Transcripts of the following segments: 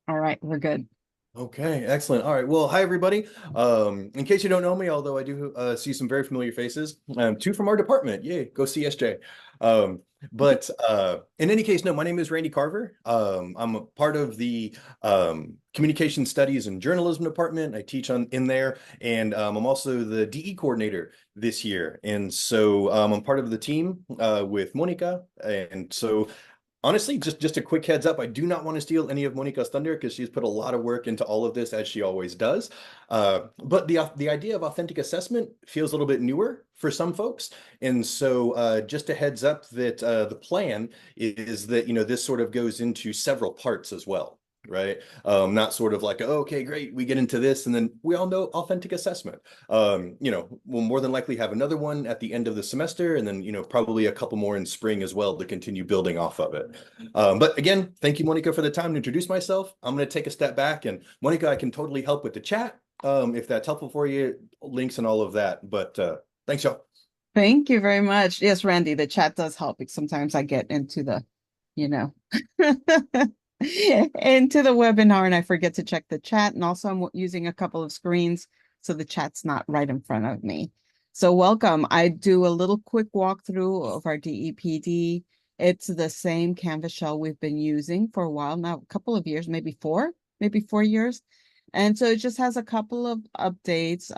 All right, we're good. Okay, excellent. All right. Well, hi everybody. In case you don't know me, although I do see some very familiar faces, two from our department. Yay, go CSJ. Um, but in any case, no, my name is Randy Carver. I'm a part of the Communication Studies and Journalism department. I teach in there, and I'm also the DE coordinator this year. And so I'm part of the team with Monica. And so honestly, just a quick heads up, I do not want to steal any of Monica's thunder because she's put a lot of work into all of this as she always does. But the idea of authentic assessment feels a little bit newer for some folks. And so just a heads up that the plan is that, this sort of goes into several parts as well. Right. Not sort of like, oh, okay, great. We get into this and then we all know authentic assessment. We'll more than likely have another one at the end of the semester and then, probably a couple more in spring as well to continue building off of it. But again, thank you, Monica, for the time to introduce myself. I'm going to take a step back and Monica, I can totally help with the chat if that's helpful for you, links and all of that. But thanks, y'all. Thank you very much. Yes, Randy, the chat does help because sometimes I get into the, you know, into the webinar and I forget to check the chat. And also I'm using a couple of screens, so the chat's not right in front of me. So welcome. I do a little quick walkthrough of our DEPD. It's the same Canvas shell we've been using for a while now, a couple of years, maybe 4 years. And so it just has a couple of updates.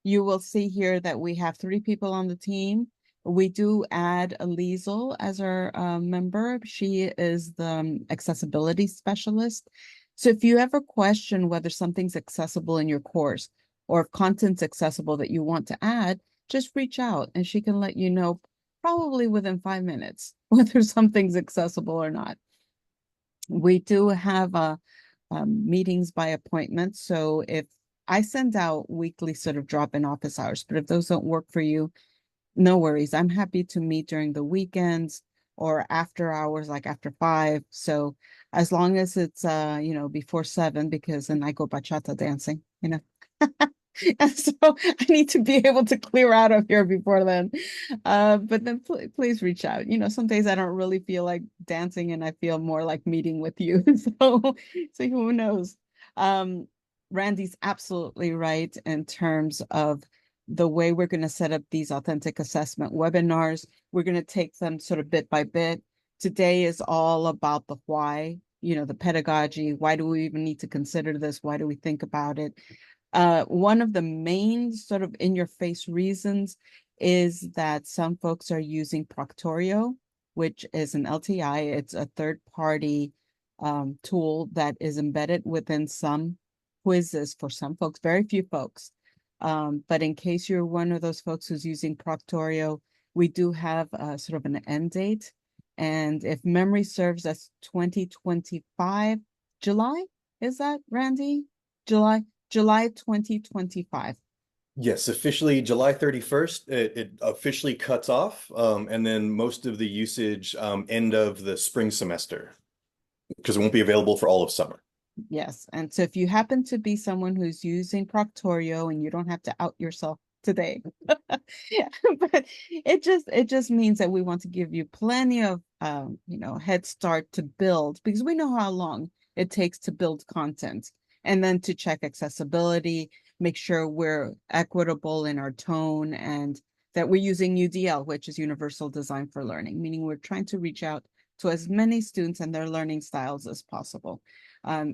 You will see here that we have 3 people on the team. We do add a Liesel as our member. She is the accessibility specialist. So if you ever question whether something's accessible in your course or if content's accessible that you want to add, just reach out and she can let you know probably within 5 minutes whether something's accessible or not. We do have meetings by appointment. So if I send out weekly sort of drop-in office hours, but if those don't work for you, no worries. I'm happy to meet during the weekends or after hours, like after 5. So as long as it's before 7, because then I go bachata dancing. And so I need to be able to clear out of here before then. But then please reach out. Some days I don't really feel like dancing and I feel more like meeting with you. So who knows? Um, Randy's absolutely right in terms of the way we're going to set up these authentic assessment webinars. We're going to take them sort of bit by bit. Today is all about the why, the pedagogy. Why do we even need to consider this? Why do we think about it? One of the main sort of in your face reasons is that some folks are using Proctorio, which is an LTI. It's a third-party tool that is embedded within some quizzes for some folks, very few folks. But in case you're one of those folks who's using Proctorio, we do have sort of an end date. And if memory serves, that's 2025, July, is that, Randy? July 2025. Yes, officially July 31st, it officially cuts off, and then most of the usage end of the spring semester because it won't be available for all of summer. Yes. And so if you happen to be someone who's using Proctorio and you don't have to out yourself today, yeah, but it just means that we want to give you plenty of head start to build because we know how long it takes to build content and then to check accessibility, make sure we're equitable in our tone and that we're using UDL, which is Universal Design for Learning, meaning we're trying to reach out to as many students and their learning styles as possible.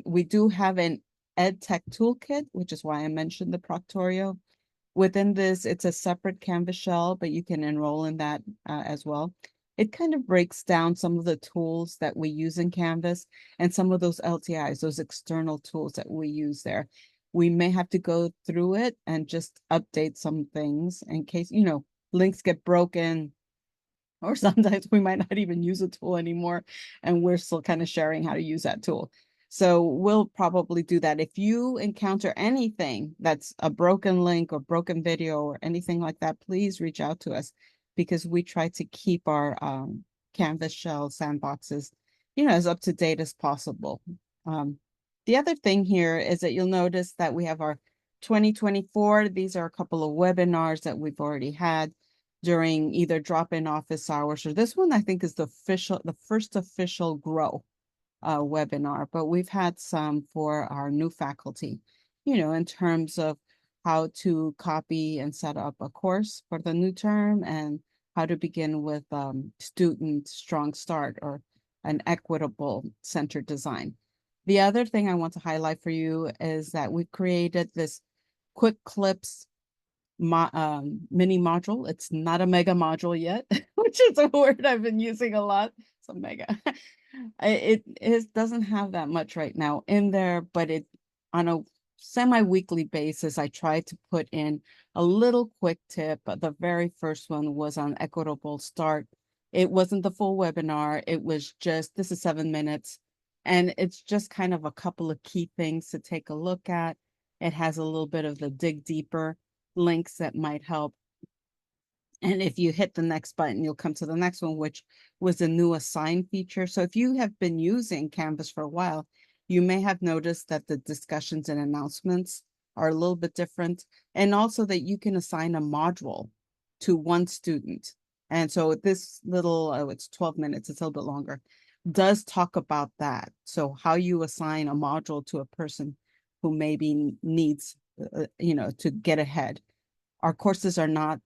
We do have an EdTech toolkit, which is why I mentioned the Proctorio. Within this, it's a separate Canvas shell, but you can enroll in that as well. It kind of breaks down some of the tools that we use in Canvas and some of those LTIs, those external tools that we use there. We may have to go through it and just update some things in case, links get broken, or sometimes we might not even use a tool anymore and we're still kind of sharing how to use that tool. So we'll probably do that. If you encounter anything that's a broken link or broken video or anything like that, please reach out to us because we try to keep our Canvas shell sandboxes, as up to date as possible. The other thing here is that you'll notice that we have our 2024. These are a couple of webinars that we've already had during either drop-in office hours or this one I think is the first official grow. webinar, but we've had some for our new faculty, in terms of how to copy and set up a course for the new term and how to begin with student strong start or an equitable centered design. The other thing I want to highlight for you is that we've created this quick clips mini module. It's not a mega module yet, which is a word I've been using a lot. So mega. It doesn't have that much right now in there, but it on a semi-weekly basis, I try to put in a little quick tip. The very first one was on equitable start. It wasn't the full webinar. It was just, this is 7 minutes. And it's just kind of a couple of key things to take a look at. It has a little bit of the dig deeper links that might help. And if you hit the next button, you'll come to the next one, which was the new assign feature. So if you have been using Canvas for a while, you may have noticed that the discussions and announcements are a little bit different. And also that you can assign a module to one student. And so this little, it's 12 minutes, it's a little bit longer, does talk about that. So how you assign a module to a person who maybe needs, to get ahead. Our courses are not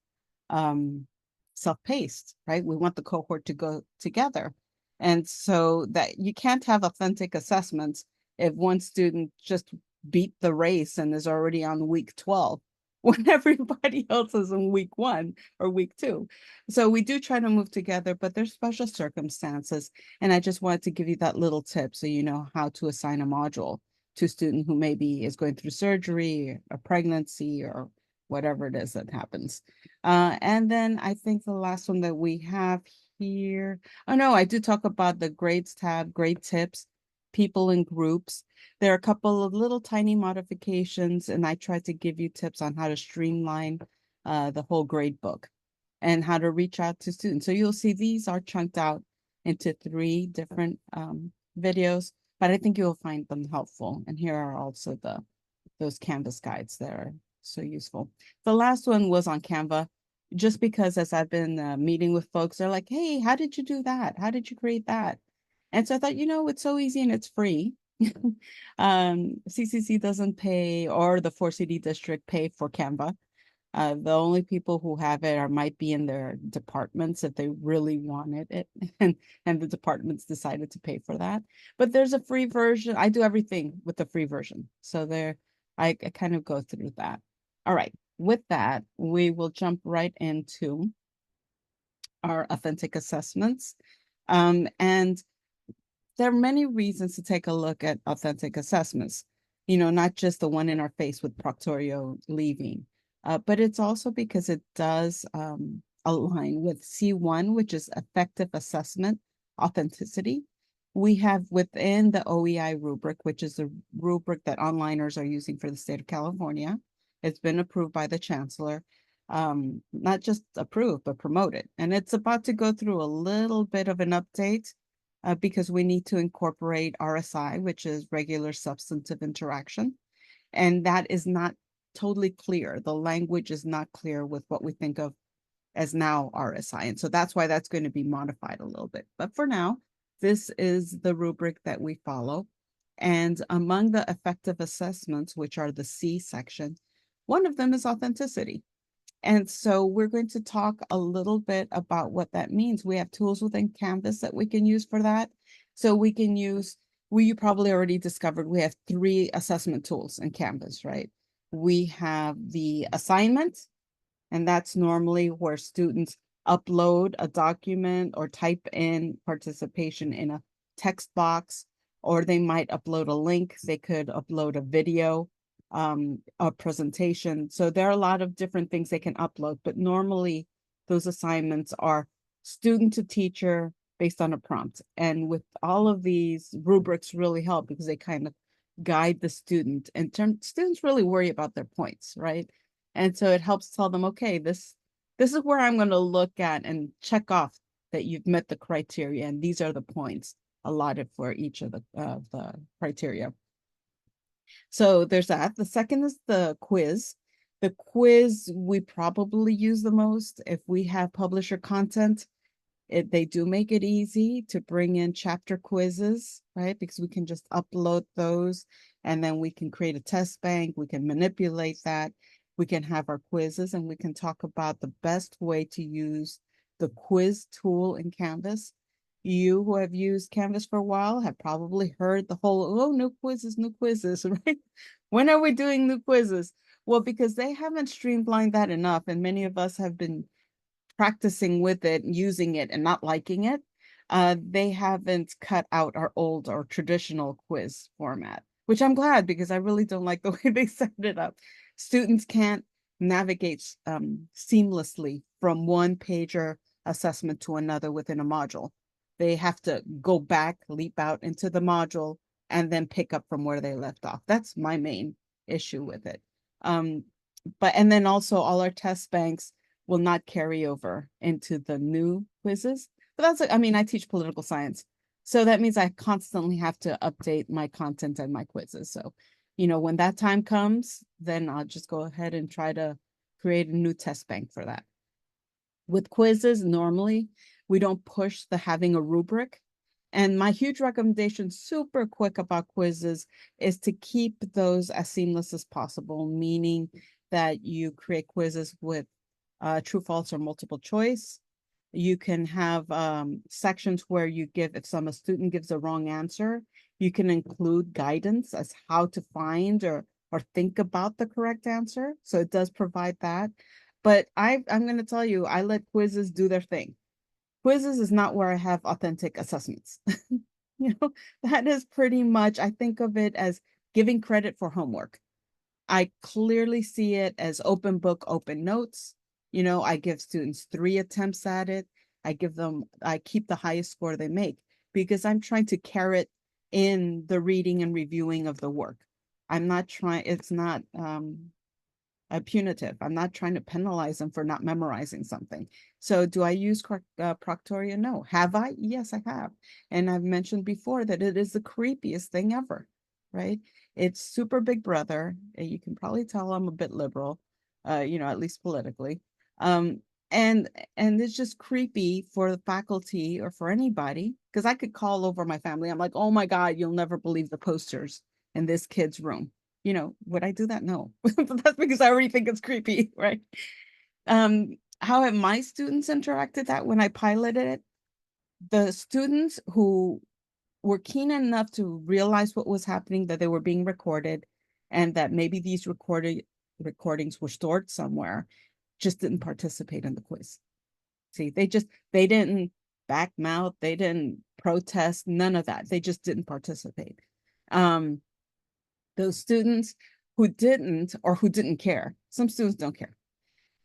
self-paced, right? We want the cohort to go together. And so that you can't have authentic assessments if one student just beat the race and is already on week 12 when everybody else is in week 1 or week 2. So we do try to move together, but there's special circumstances. And I just wanted to give you that little tip so you know how to assign a module to a student who maybe is going through surgery, a pregnancy, or whatever it is that happens. And then I think the last one that we have here, oh no, I do talk about the grades tab, grade tips, people in groups. There are a couple of little tiny modifications, and I try to give you tips on how to streamline the whole grade book and how to reach out to students. So you'll see these are chunked out into 3 different videos, but I think you'll find them helpful. And here are also those Canvas guides that are so useful. The last one was on Canva, just because as I've been meeting with folks, they're like, hey, how did you do that? How did you create that? And so I thought, it's so easy and it's free. CCC doesn't pay, or the 4CD district pay for Canva. The only people who have it might be in their departments if they really wanted it, and the departments decided to pay for that. But there's a free version. I do everything with the free version. So I kind of go through that. All right, with that, we will jump right into our authentic assessments. And there are many reasons to take a look at authentic assessments, not just the one in our face with Proctorio leaving, but it's also because it does align with C1, which is effective assessment authenticity. We have within the OEI rubric, which is the rubric that onliners are using for the state of California. It's been approved by the chancellor, not just approved, but promoted. And it's about to go through a little bit of an update because we need to incorporate RSI, which is regular substantive interaction. And that is not totally clear. The language is not clear with what we think of as now RSI. And so that's why that's going to be modified a little bit. But for now, this is the rubric that we follow. And among the effective assessments, which are the C section, one of them is authenticity. And so we're going to talk a little bit about what that means. We have tools within Canvas that we can use for that. So we can use, you probably already discovered, we have 3 assessment tools in Canvas, right? We have the assignment, and that's normally where students upload a document or type in participation in a text box, or they might upload a link. They could upload a video, a presentation. So there are a lot of different things they can upload, but normally those assignments are student to teacher based on a prompt. And with all of these, rubrics really help because they kind of guide the student, and students really worry about their points, right? And so it helps tell them, okay, this is where I'm going to look at and check off that you've met the criteria, and these are the points allotted for each of the criteria. So there's that. The second is the quiz. The quiz we probably use the most if we have publisher content. They do make it easy to bring in chapter quizzes, right? Because we can just upload those and then we can create a test bank. We can manipulate that. We can have our quizzes and we can talk about the best way to use the quiz tool in Canvas. You who have used Canvas for a while have probably heard the whole, oh, new quizzes, right? When are we doing new quizzes? Well, because they haven't streamlined that enough, and many of us have been practicing with it, using it, and not liking it. They haven't cut out our old or traditional quiz format, which I'm glad because I really don't like the way they set it up. Students can't navigate seamlessly from one pager assessment to another within a module. They have to go back, leap out into the module, and then pick up from where they left off. That's my main issue with it. And then also all our test banks will not carry over into the new quizzes. But that's, I mean, I teach political science. So that means I constantly have to update my content and my quizzes. So, when that time comes, then I'll just go ahead and try to create a new test bank for that. With quizzes, normally we don't push the having a rubric. And my huge recommendation, super quick about quizzes, is to keep those as seamless as possible, meaning that you create quizzes with true, false, or multiple choice. You can have sections where you give, if a student gives a wrong answer, you can include guidance as how to find or think about the correct answer. So it does provide that. But I'm going to tell you, I let quizzes do their thing. Quizzes is not where I have authentic assessments. That is pretty much, I think of it as giving credit for homework. I clearly see it as open book, open notes. I give students 3 attempts at it. I keep the highest score they make because I'm trying to carrot in the reading and reviewing of the work. It's not punitive. I'm not trying to penalize them for not memorizing something. So do I use Proctorio? No. Have I? Yes, I have. And I've mentioned before that it is the creepiest thing ever, right? It's super big brother. You can probably tell I'm a bit liberal, at least politically. And it's just creepy for the faculty or for anybody, because I could call over my family. I'm like, oh my God, you'll never believe the posters in this kid's room. Would I do that? No, but that's because I already think it's creepy, right? How have my students interacted that when I piloted it? The students who were keen enough to realize what was happening, that they were being recorded, and that maybe these recordings were stored somewhere, just didn't participate in the quiz. See, they didn't backmouth, they didn't protest, none of that. They just didn't participate. Those students who didn't or who didn't care, some students don't care.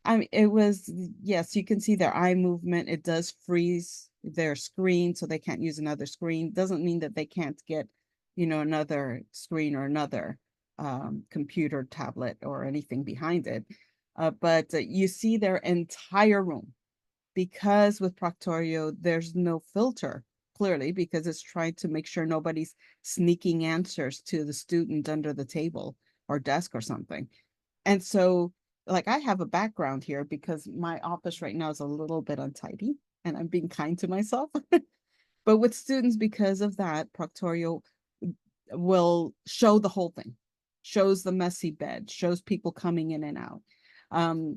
I mean, it was, yes, you can see their eye movement. It does freeze their screen, so they can't use another screen. Doesn't mean that they can't get, another screen or another computer, tablet, or anything behind it. But you see their entire room, because with Proctorio, there's no filter, clearly, because it's trying to make sure nobody's sneaking answers to the student under the table or desk or something. And so, like, I have a background here because my office right now is a little bit untidy, and I'm being kind to myself. But with students, because of that, Proctorio will show the whole thing, shows the messy bed, shows people coming in and out.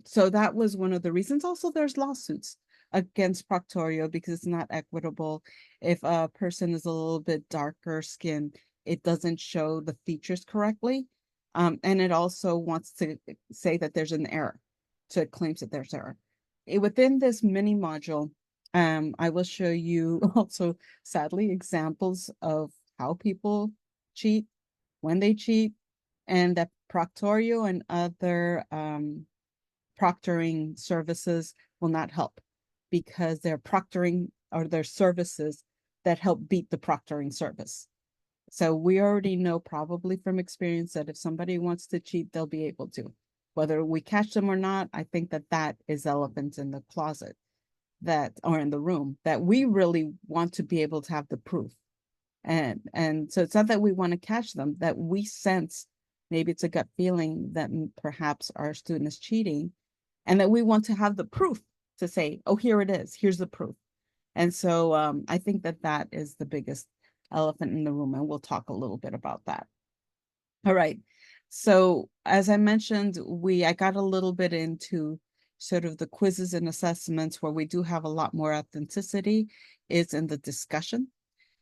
So that was one of the reasons. Also, there's lawsuits against Proctorio because it's not equitable. If a person is a little bit darker skinned, it doesn't show the features correctly. And it also wants to say that there's an error. So it claims that there's error. Within this mini module, I will show you also, sadly, examples of how people cheat, when they cheat, and that Proctorio and other proctoring services will not help, because they're proctoring, or they're services that help beat the proctoring service. So we already know, probably from experience, that if somebody wants to cheat, they'll be able to. Whether we catch them or not, I think that is elephant in the closet, or in the room, that we really want to be able to have the proof. And so it's not that we want to catch them, that we sense, maybe it's a gut feeling that perhaps our student is cheating, and that we want to have the proof to say, oh, here it is, here's the proof. And so I think that that is the biggest elephant in the room, and we'll talk a little bit about that. All right. So as I mentioned, I got a little bit into sort of the quizzes and assessments where we do have a lot more authenticity is in the discussion,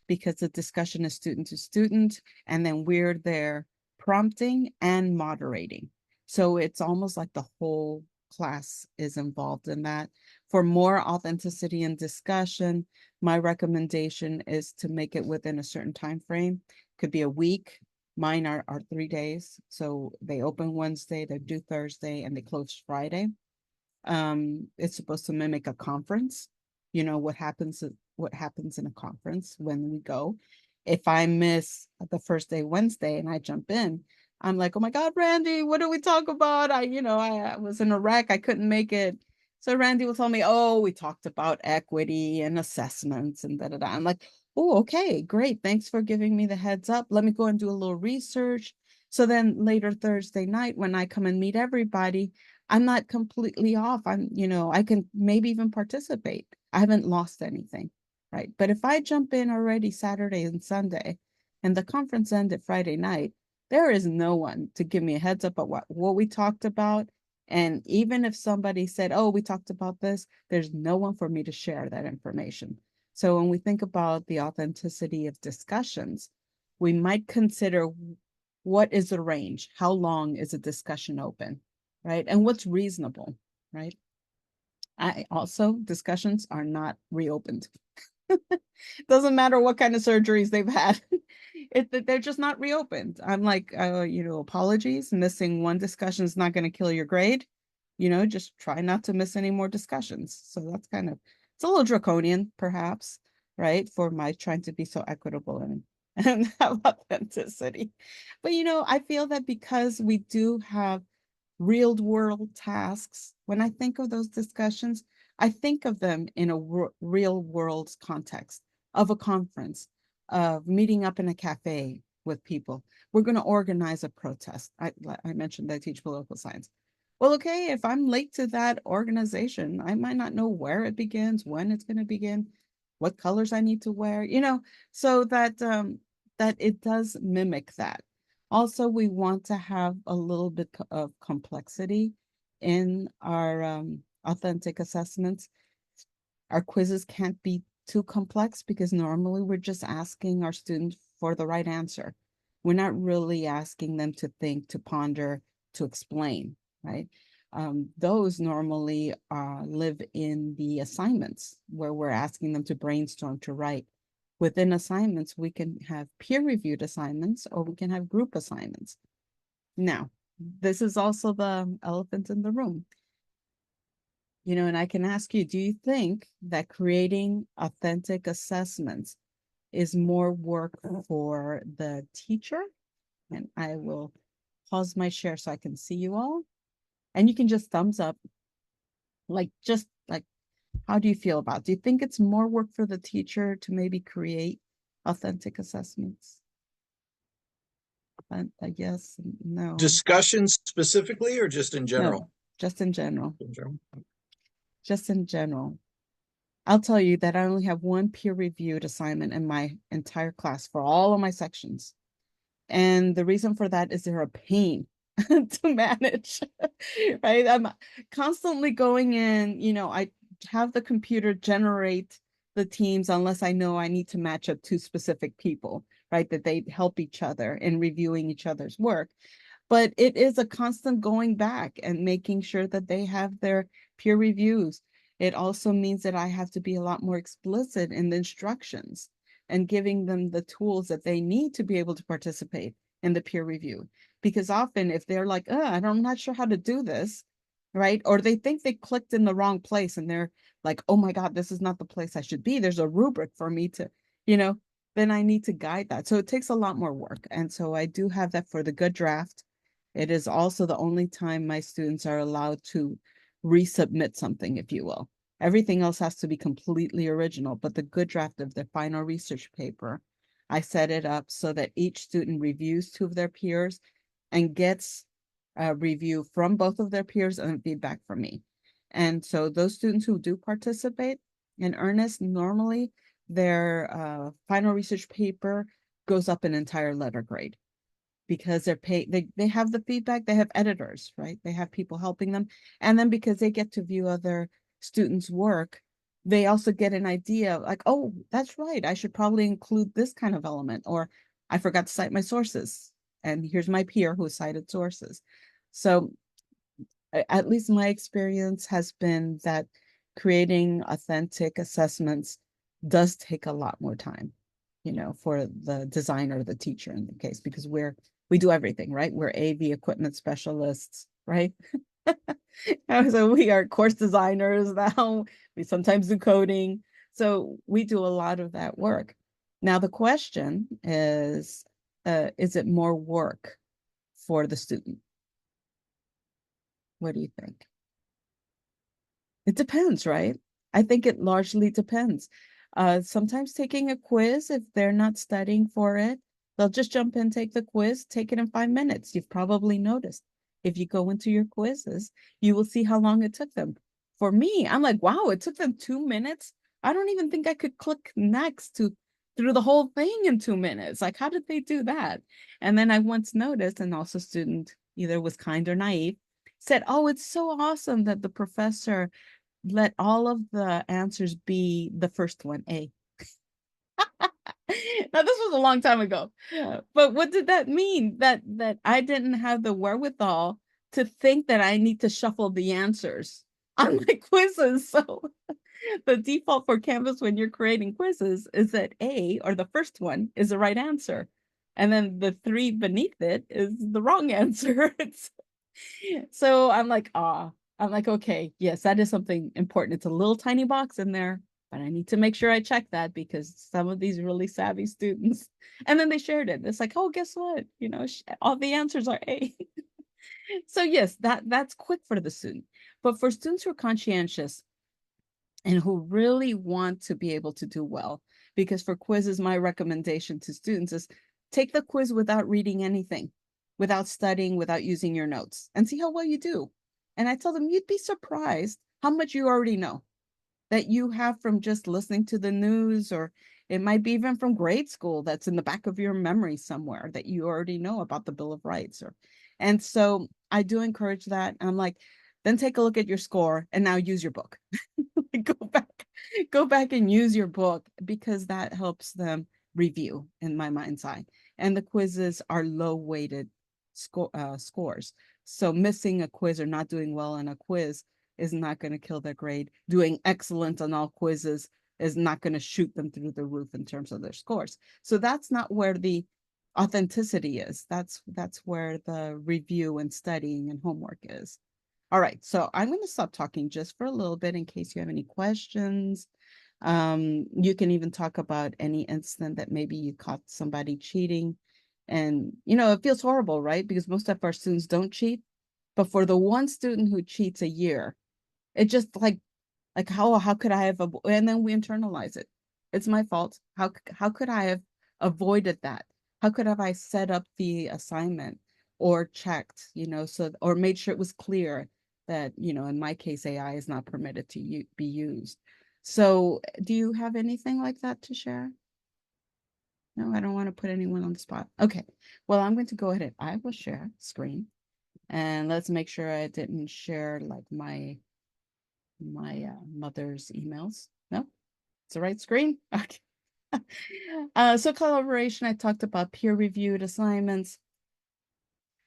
because the discussion is student to student, and then we're there prompting and moderating. So it's almost like the whole class is involved in that. For more authenticity and discussion, my recommendation is to make it within a certain time frame. Could be a week. Mine are 3 days. So they open Wednesday, they do Thursday, and they close Friday. It's supposed to mimic a conference. You know what happens in a conference when we go. If I miss the first day Wednesday and I jump in, I'm like, oh my God, Randy, what do we talk about? I was in a wreck, I couldn't make it. So Randy will tell me, oh, we talked about equity and assessments and da da da. I'm like, oh, okay, great. Thanks for giving me the heads up. Let me go and do a little research. So then later Thursday night, when I come and meet everybody, I'm not completely off. I can maybe even participate. I haven't lost anything, right? But if I jump in already Saturday and Sunday and the conference ended Friday night, there is no one to give me a heads up about what we talked about. And even if somebody said, oh, we talked about this, there's no one for me to share that information. So when we think about the authenticity of discussions, we might consider what is the range? How long is a discussion open? Right? And what's reasonable, right? Discussions are not reopened. Doesn't matter what kind of surgeries they've had. They're just not reopened. I'm like, apologies, missing one discussion is not going to kill your grade. Just try not to miss any more discussions. So that's it's a little draconian, perhaps, right? For my trying to be so equitable and have authenticity. But, I feel that because we do have real world tasks, when I think of those discussions, I think of them in a real world context of a conference, of meeting up in a cafe with people. We're going to organize a protest. I mentioned that I teach political science. Well, okay, if I'm late to that organization, I might not know where it begins, when it's going to begin, what colors I need to wear, so that it does mimic that. Also, we want to have a little bit of complexity in our authentic assessments. Our quizzes can't be too complex because normally we're just asking our students for the right answer. We're not really asking them to think, to ponder, to explain, right? Those normally live in the assignments where we're asking them to brainstorm, to write. Within assignments, we can have peer-reviewed assignments or we can have group assignments. Now, this is also the elephant in the room. And I can ask you, do you think that creating authentic assessments is more work for the teacher? And I will pause my share so I can see you all. And you can just thumbs up, just like, how do you feel about it? Do you think it's more work for the teacher to maybe create authentic assessments? I guess no. Discussions specifically or just in general? No, just in general. In general. Just in general. I'll tell you that I only have one peer-reviewed assignment in my entire class for all of my sections. And the reason for that is they're a pain to manage, right? I'm constantly going in, I have the computer generate the teams unless I know I need to match up two specific people, right? That they help each other in reviewing each other's work. But it is a constant going back and making sure that they have their peer reviews. It also means that I have to be a lot more explicit in the instructions and giving them the tools that they need to be able to participate in the peer review. Because often if they're like, I'm not sure how to do this, right? Or they think they clicked in the wrong place and they're like, oh my God, this is not the place I should be. There's a rubric for me to, then I need to guide that. So it takes a lot more work. And so I do have that for the good draft. It is also the only time my students are allowed to resubmit something, if you will. Everything else has to be completely original, but the good draft of their final research paper, I set it up so that each student reviews two of their peers and gets a review from both of their peers and feedback from me. And so those students who do participate, In earnest, normally their final research paper goes up an entire letter grade because they're paid, they have the feedback, they have editors, right? They have people helping them. And then because they get to view other students' work, they also get an idea like, oh, that's right, I should probably include this kind of element, or I forgot to cite my sources. And here's my peer who cited sources. So at least my experience has been that creating authentic assessments does take a lot more time, you know, for the designer, the teacher in the case, because we do everything, right? We're AV equipment specialists, right? So we are course designers now. We sometimes do coding. So we do a lot of that work. Now the question is it more work for the student? What do you think? It depends, right? I think it largely depends. Sometimes taking a quiz, if they're not studying for it, they'll just jump in, take the quiz, take it in 5 minutes. You've probably noticed. If you go into your quizzes, you will see how long it took them. For me, I'm like, wow, it took them 2 minutes. I don't even think I could click next through the whole thing in 2 minutes. Like, how did they do that? And then I once noticed, and also student either was kind or naive, said, oh, it's so awesome that the professor let all of the answers be the first one, A. Now, this was a long time ago, but what did that mean? That I didn't have the wherewithal to think that I need to shuffle the answers on my quizzes. So the default for Canvas when you're creating quizzes is that A, or the first one, is the right answer. And then the 3 beneath it is the wrong answer. So I'm like, okay, yes, that is something important. It's a little tiny box in there, but I need to make sure I check that because some of these really savvy students, and then they shared it. It's like, oh, guess what? You know, all the answers are A. So yes, that's quick for the student. But for students who are conscientious and who really want to be able to do well, because for quizzes, my recommendation to students is take the quiz without reading anything, without studying, without using your notes, and see how well you do. And I tell them, you'd be surprised how much you already know that you have from just listening to the news, or it might be even from grade school that's in the back of your memory somewhere that you already know about the Bill of Rights. And so I do encourage that. I'm like, then take a look at your score and now use your book. go back and use your book, because that helps them review in my mind's eye. And the quizzes are low weighted scores. So missing a quiz or not doing well in a quiz is not going to kill their grade. Doing excellent on all quizzes is not going to shoot them through the roof in terms of their scores. So that's not where the authenticity is. That's where the review and studying and homework is. All right, so I'm going to stop talking just for a little bit in case you have any questions. You can even talk about any incident that maybe you caught somebody cheating. And, you know, it feels horrible, right? Because most of our students don't cheat. But for the one student who cheats a year, it just like how could I have, and then we internalize it. It's my fault. How could I have avoided that? How could have I set up the assignment or checked, you know, so, or made sure it was clear that, you know, in my case, AI is not permitted to be used. So do you have anything like that to share? No, I don't want to put anyone on the spot. Okay, well, I'm going to go ahead. I will share screen, and let's make sure I didn't share like my mother's emails. No, it's the right screen. Okay. So collaboration, I talked about peer-reviewed assignments,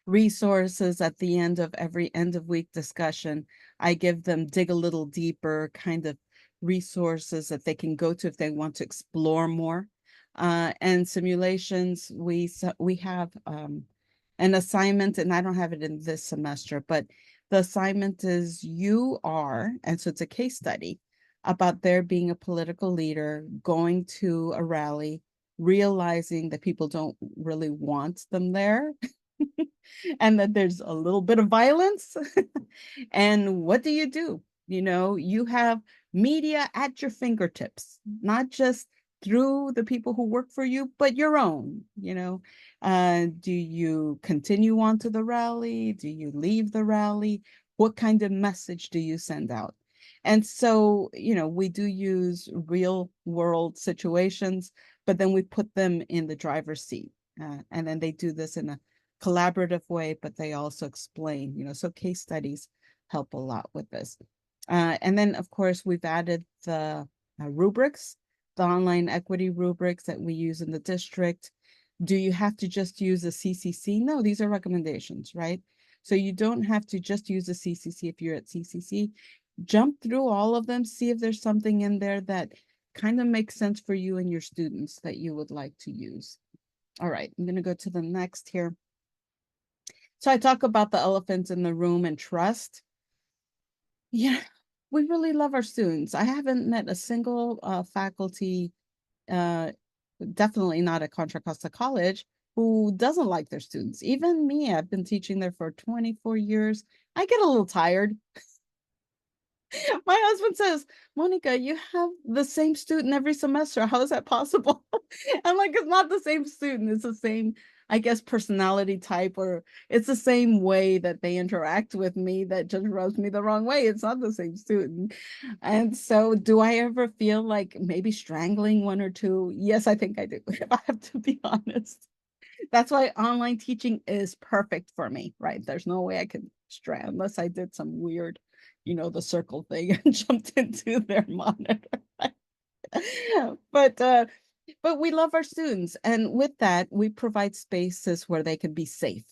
resources at the end of every end of week discussion. I give them dig a little deeper kind of resources that they can go to if they want to explore more. And simulations, we have an assignment, and I don't have it in this semester, but the assignment is and so it's a case study about there being a political leader going to a rally, realizing that people don't really want them there and that there's a little bit of violence. And what do? You know, you have media at your fingertips, not just through the people who work for you, but your own, you know. Do you continue on to the rally? Do you leave the rally? What kind of message do you send out? And so, we do use real world situations, but then we put them in the driver's seat. And then they do this in a collaborative way, but they also explain, so case studies help a lot with this. And then, of course, we've added the rubrics, the online equity rubrics that we use in the district. Do you have to just use a CCC? No, these are recommendations, right? So you don't have to just use a CCC if you're at CCC. Jump through all of them, see if there's something in there that kind of makes sense for you and your students that you would like to use. All right, I'm going to go to the next here. So I talk about the elephants in the room and trust. Yeah, we really love our students. I haven't met a single faculty, definitely not at Contra Costa College, who doesn't like their students. Even me, I've been teaching there for 24 years. I get a little tired. My husband says, Monica, you have the same student every semester. How is that possible? I'm like, it's not the same student. It's the same, I guess, personality type, or it's the same way that they interact with me that just rubs me the wrong way. It's not the same student. And so do I ever feel like maybe strangling one or two? Yes, I think I do, if I have to be honest. That's why online teaching is perfect for me, right? There's no way I can stray unless I did some weird, the circle thing and jumped into their monitor. But we love our students. And with that, we provide spaces where they can be safe.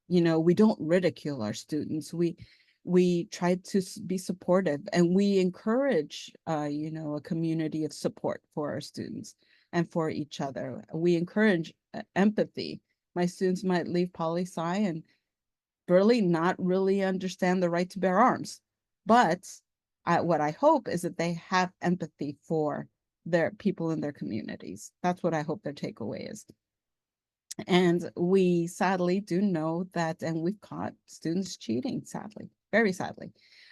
We don't ridicule our students. We try to be supportive, and we encourage, a community of support for our students and for each other. We encourage empathy. My students might leave poli-sci and really not really understand the right to bear arms. But what I hope is that they have empathy for their people in their communities. That's what I hope their takeaway is. And we sadly do know that, and we've caught students cheating, sadly, very sadly.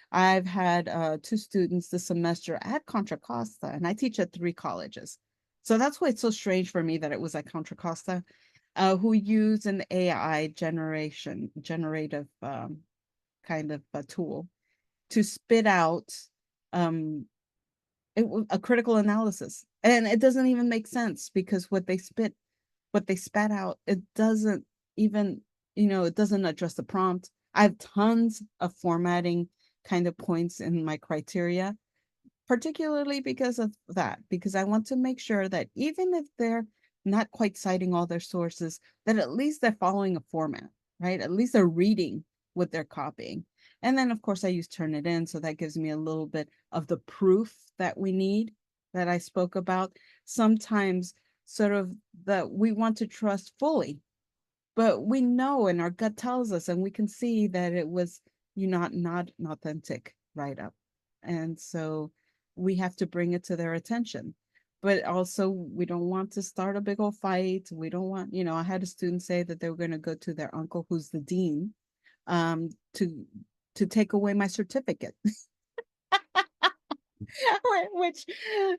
I've had 2 students this semester at Contra Costa, and I teach at 3 colleges. So that's why it's so strange for me that it was at Contra Costa, who use an AI generative kind of a tool to spit out a critical analysis. And it doesn't even make sense, because what they spat out, it doesn't even, it doesn't address the prompt. I have tons of formatting kind of points in my criteria, particularly because of that, because I want to make sure that even if they're not quite citing all their sources, that at least they're following a format, right? At least they're reading what they're copying. And then, of course, I use Turnitin, so that gives me a little bit of the proof that we need, that I spoke about. Sometimes sort of that we want to trust fully, but we know, and our gut tells us, and we can see that it was not an authentic write-up. And so we have to bring it to their attention. But also, we don't want to start a big old fight. We don't want, I had a student say that they were going to go to their uncle, who's the dean, to take away my certificate. Which,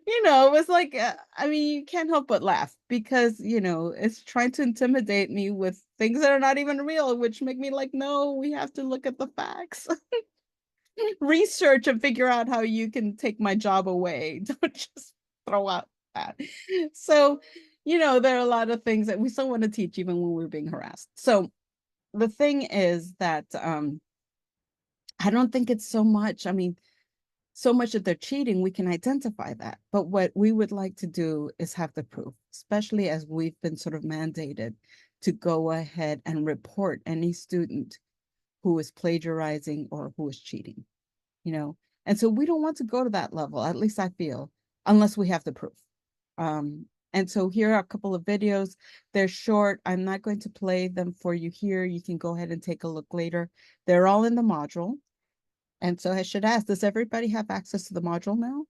was like, I mean, you can't help but laugh, because, it's trying to intimidate me with things that are not even real, which make me like, no, we have to look at the facts. Research and figure out how you can take my job away. Don't just throw out that. So, there are a lot of things that we still want to teach, even when we're being harassed. So the thing is that I don't think it's so much, so much that they're cheating, we can identify that. But what we would like to do is have the proof, especially as we've been sort of mandated to go ahead and report any student who is plagiarizing or who is cheating, And so we don't want to go to that level, at least I feel, unless we have the proof. And so here are a couple of videos. They're short. I'm not going to play them for you here. You can go ahead and take a look later. They're all in the module. And so I should ask, does everybody have access to the module now?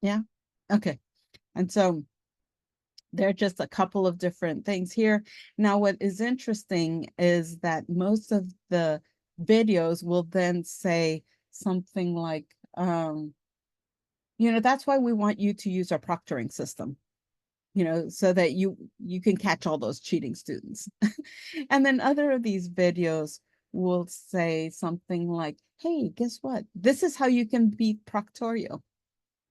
Yeah. Okay. And so there are just a couple of different things here. Now, what is interesting is that most of the videos will then say something like, that's why we want you to use our proctoring system, so that you can catch all those cheating students. And then other of these videos will say something like, hey, guess what? This is how you can beat proctorial.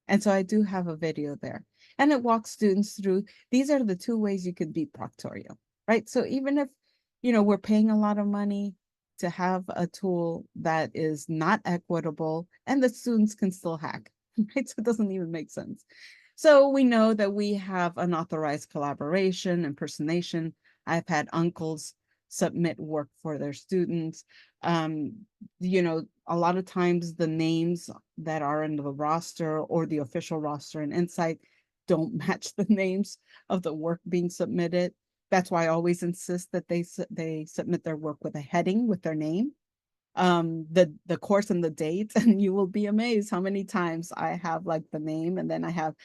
And so I do have a video there. And it walks students through, these are the 2 ways you could beat proctorial, right? So even if, we're paying a lot of money to have a tool that is not equitable and the students can still hack, right? So it doesn't even make sense. So we know that we have unauthorized collaboration, impersonation. I've had uncles submit work for their students. A lot of times the names that are in the roster or the official roster in Insight don't match the names of the work being submitted. That's why I always insist that they submit their work with a heading with their name, the course and the date, and you will be amazed how many times I have like the name and then I have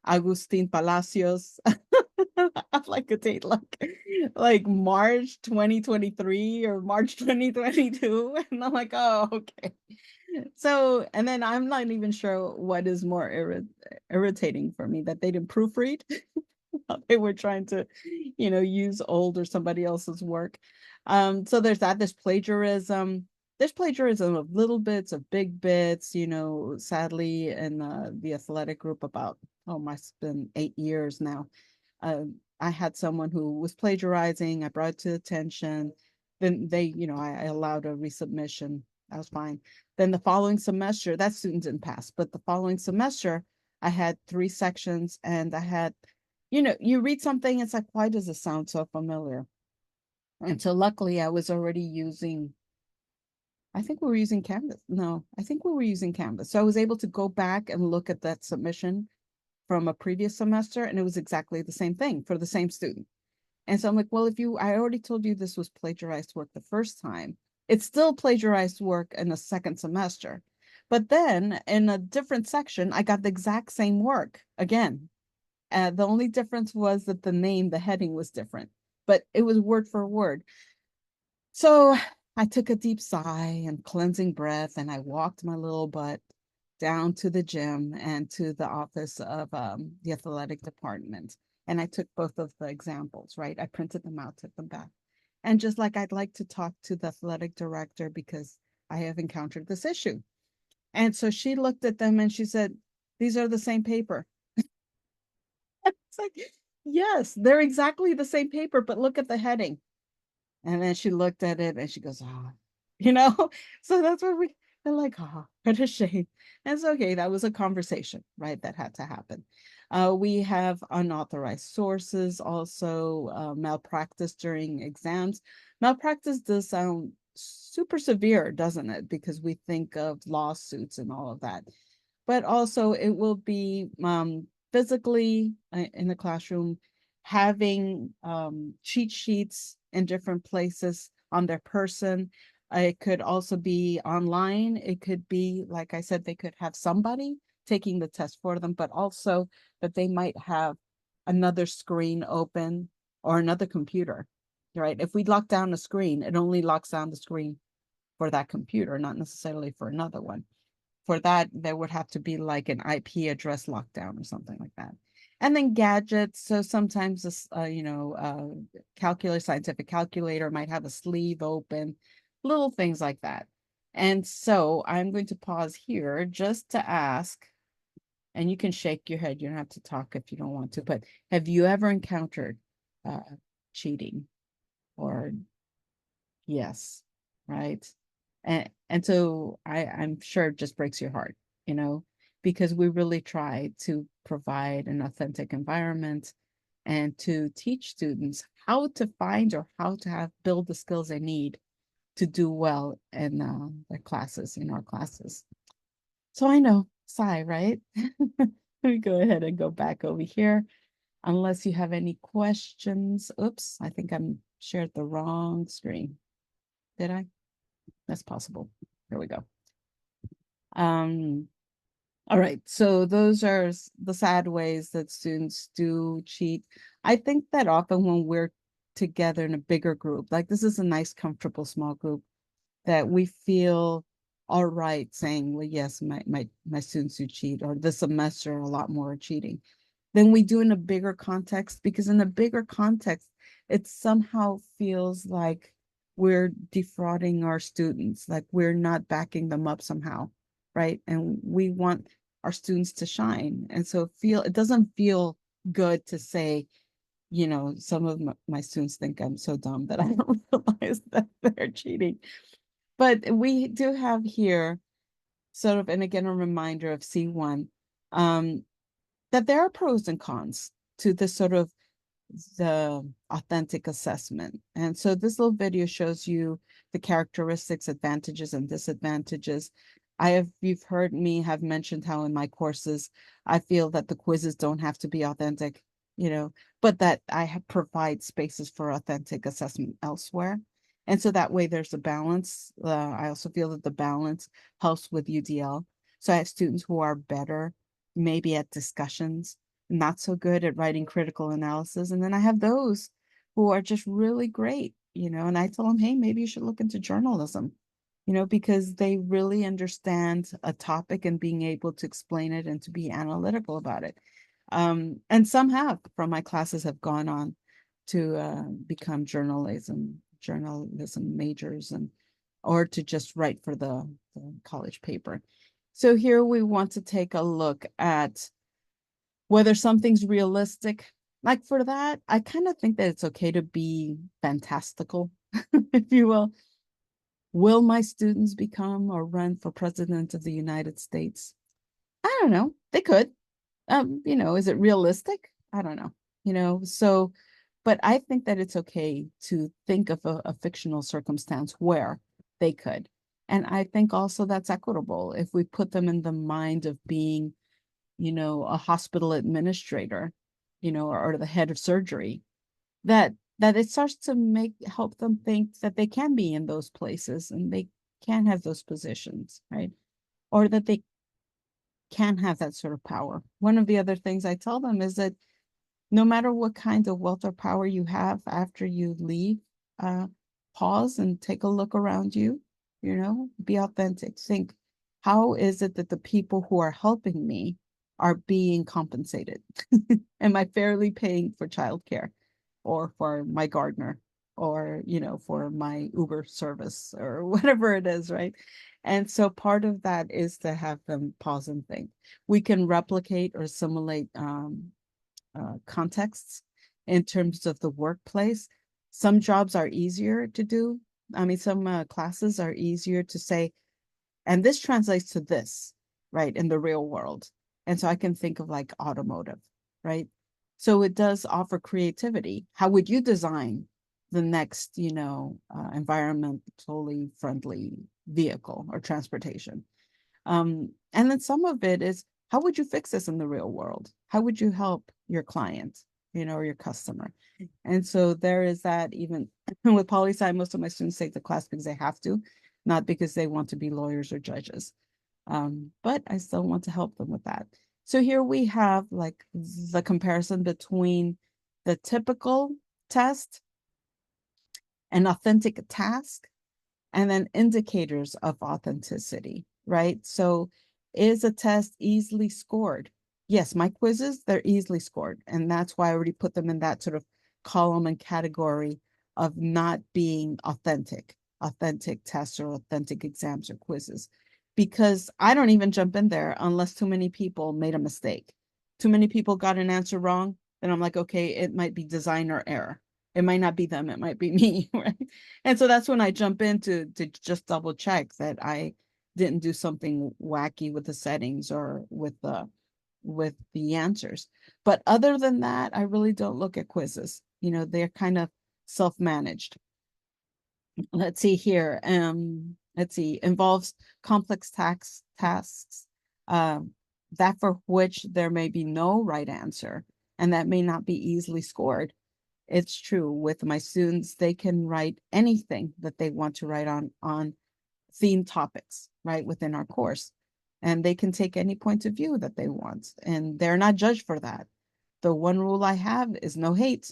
Agustin Palacios. I have like a date like March 2023 or March 2022, and I'm like, oh, okay. So, and then I'm not even sure what is more irritating for me, that they didn't proofread. They were trying to, use old or somebody else's work. So there's that. There's plagiarism. There's plagiarism of little bits, of big bits, sadly, in the athletic group about, it's been 8 years now. I had someone who was plagiarizing. I brought it to attention. Then they, I allowed a resubmission. That was fine. Then the following semester, that student didn't pass, but the following semester, I had 3 sections and I had, you read something, it's like, why does it sound so familiar? And so luckily I was already using, I think we were using Canvas. No, I think we were using Canvas. So I was able to go back and look at that submission from a previous semester, and it was exactly the same thing for the same student. And so I'm like, well, I already told you this was plagiarized work the first time, it's still plagiarized work in a second semester. But then in a different section, I got the exact same work again. The only difference was that the heading was different, but it was word for word. So I took a deep sigh and cleansing breath, and I walked my little butt down to the gym and to the office of the athletic department. And I took both of the examples, right? I printed them out, took them back. And just like, I'd like to talk to the athletic director because I have encountered this issue. And so she looked at them and she said, these are the same paper. It's like, yes, they're exactly the same paper, but look at the heading. And then she looked at it and she goes, so that's where they're like, what a shame. And it's okay. That was a conversation, right? That had to happen. We have unauthorized sources, also malpractice during exams. Malpractice does sound super severe, doesn't it? Because we think of lawsuits and all of that. But also it will be physically in the classroom, having cheat sheets in different places on their person. It could also be online. It could be, like I said, they could have somebody taking the test for them, but also that they might have another screen open or another computer, right? If we lock down a screen, it only locks down the screen for that computer, not necessarily for another one. For that, there would have to be like an IP address lockdown or something like that. And then gadgets. So sometimes this, scientific calculator might have a sleeve open, little things like that. And so I'm going to pause here just to ask, and you can shake your head. You don't have to talk if you don't want to, but have you ever encountered cheating? Or yes, right? And so I'm sure it just breaks your heart, because we really try to provide an authentic environment and to teach students how to find or how to build the skills they need to do well in their classes, in our classes. So I know, sigh, right? Let me go ahead and go back over here. Unless you have any questions. Oops, I think I'm shared the wrong screen. Did I? That's possible. Here we go. All right, so those are the sad ways that students do cheat. I think that often when we're together in a bigger group, like this is a nice, comfortable, small group, that we feel all right saying, well, yes, my students do cheat, or this semester a lot more are cheating than we do in a bigger context, because in a bigger context, it somehow feels like we're defrauding our students, like we're not backing them up somehow, right? And we want our students to shine. And so it doesn't feel good to say, you know, some of my students think I'm so dumb that I don't realize that they're cheating. But we do have here sort of, and again, a reminder of C1, that there are pros and cons to this sort of the authentic assessment. And so this little video shows you the characteristics, advantages, and disadvantages. You've heard me have mentioned how in my courses, I feel that the quizzes don't have to be authentic, you know, but that provide spaces for authentic assessment elsewhere. And so that way there's a balance. I also feel that the balance helps with UDL. So I have students who are better, maybe at discussions, not so good at writing critical analysis. And then I have those who are just really great, you know, and I tell them, hey, maybe you should look into journalism, you know, because they really understand a topic and being able to explain it and to be analytical about it. And some from my classes have gone on to become journalism majors or to just write for the college paper. So here we want to take a look at whether something's realistic. Like for that, I kind of think that it's okay to be fantastical, if you will. Will my students become or run for president of the United States? I don't know. They could. You know, is it realistic? I don't know. You know, so, but I think that it's okay to think of a fictional circumstance where they could. And I think also that's equitable if we put them in the mind of being, you know, a hospital administrator, you know, or the head of surgery, that it starts to help them think that they can be in those places and they can have those positions, right? Or that they can have that sort of power. One of the other things I tell them is that no matter what kind of wealth or power you have after you leave, pause and take a look around you, you know, be authentic. Think, how is it that the people who are helping me are being compensated? Am I fairly paying for childcare or for my gardener or, you know, for my Uber service or whatever it is, right? And so part of that is to have them pause and think. We can replicate or simulate contexts in terms of the workplace. Some jobs are easier to do. I mean, some classes are easier to say, and this translates to this, right, in the real world. And so I can think of like automotive, right? So it does offer creativity. How would you design the next, you know, environmentally friendly vehicle or transportation? And then some of it is, how would you fix this in the real world? How would you help your client, you know, or your customer? And so there is that. Even with poli-sci, most of my students take the class because they have to, not because they want to be lawyers or judges. But I still want to help them with that. So here we have like the comparison between the typical test, an authentic task, and then indicators of authenticity, right? So is a test easily scored? Yes, my quizzes, they're easily scored. And that's why I already put them in that sort of column and category of not being authentic tests or authentic exams or quizzes, because I don't even jump in there unless too many people made a mistake. Too many people got an answer wrong. Then I'm like, okay, it might be designer error. It might not be them, it might be me, right? And so that's when I jump in to just double check that I didn't do something wacky with the settings or with the answers. But other than that, I really don't look at quizzes. You know, they're kind of self-managed. Let's see here. Let's see, involves complex tasks, that for which there may be no right answer, and that may not be easily scored. It's true with my students, they can write anything that they want to write on themed topics, right, within our course. And they can take any point of view that they want, and they're not judged for that. The one rule I have is no hate,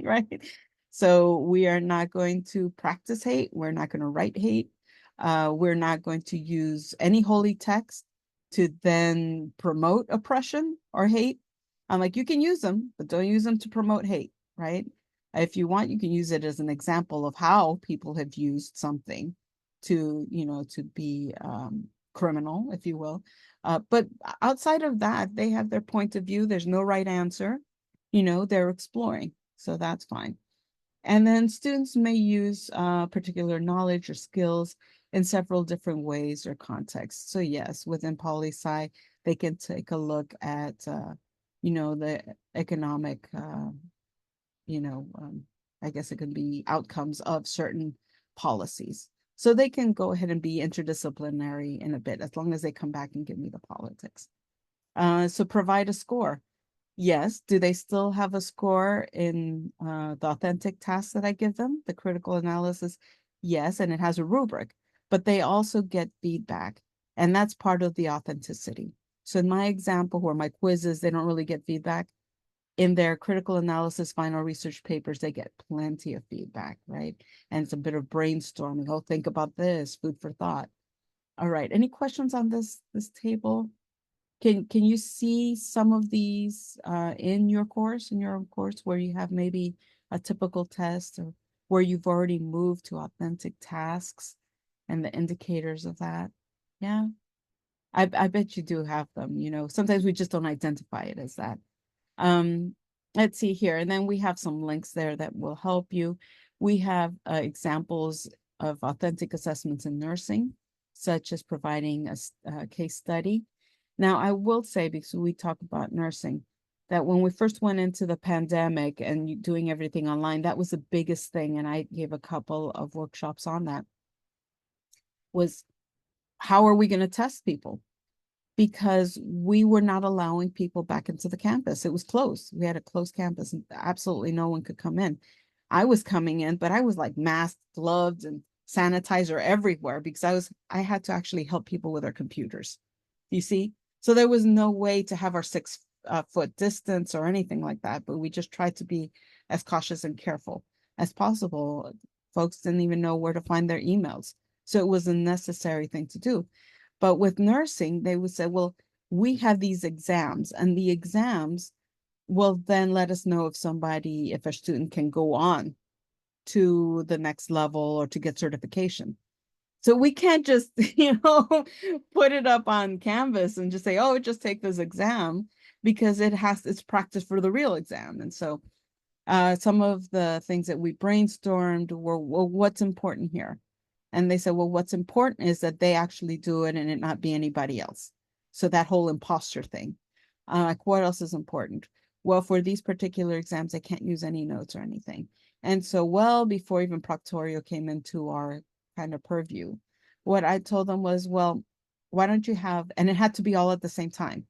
right? So we are not going to practice hate. We're not going to write hate. We're not going to use any holy text to then promote oppression or hate. I'm like, you can use them, but don't use them to promote hate, right? If you want, you can use it as an example of how people have used something to, to be criminal, if you will. But outside of that, they have their point of view. There's no right answer. They're exploring. So that's fine. And then students may use particular knowledge or skills in several different ways or contexts. So yes, within poli-sci, they can take a look at, the economic, I guess it could be outcomes of certain policies. So they can go ahead and be interdisciplinary in a bit, as long as they come back and give me the politics. So provide a score. Yes. Do they still have a score in the authentic tasks that I give them, the critical analysis? Yes, and it has a rubric, but they also get feedback, and that's part of the authenticity. So in my example, where my quizzes, they don't really get feedback. In their critical analysis final research papers, they get plenty of feedback, right? And it's a bit of brainstorming. Oh, think about this, food for thought. All right, any questions on this table? Can you see some of these in your course, where you have maybe a typical test, or where you've already moved to authentic tasks and the indicators of that? Yeah, I bet you do have them. Sometimes we just don't identify it as that. Let's see here, and then we have some links there that will help you. We have examples of authentic assessments in nursing, such as providing a case study. Now, I will say, because we talk about nursing, that when we first went into the pandemic and doing everything online, that was the biggest thing. And I gave a couple of workshops on that, was how are we going to test people? Because we were not allowing people back into the campus. It was closed. We had a closed campus and absolutely no one could come in. I was coming in, but I was like masked, gloves, and sanitizer everywhere, because I had to actually help people with their computers. You see? So there was no way to have our 6-foot distance or anything like that, but we just tried to be as cautious and careful as possible. Folks didn't even know where to find their emails. So it was a necessary thing to do. But with nursing, they would say, well, we have these exams, and the exams will then let us know if a student can go on to the next level or to get certification. So we can't just, put it up on Canvas and just say, oh, just take this exam, because it's practice for the real exam. And so some of the things that we brainstormed were, well, what's important here? And they said, well, what's important is that they actually do it and it not be anybody else. So that whole imposter thing, like what else is important? Well, for these particular exams, I can't use any notes or anything. And so, well, before even Proctorio came into our kind of purview, what I told them was, well, why don't you have, and it had to be all at the same time.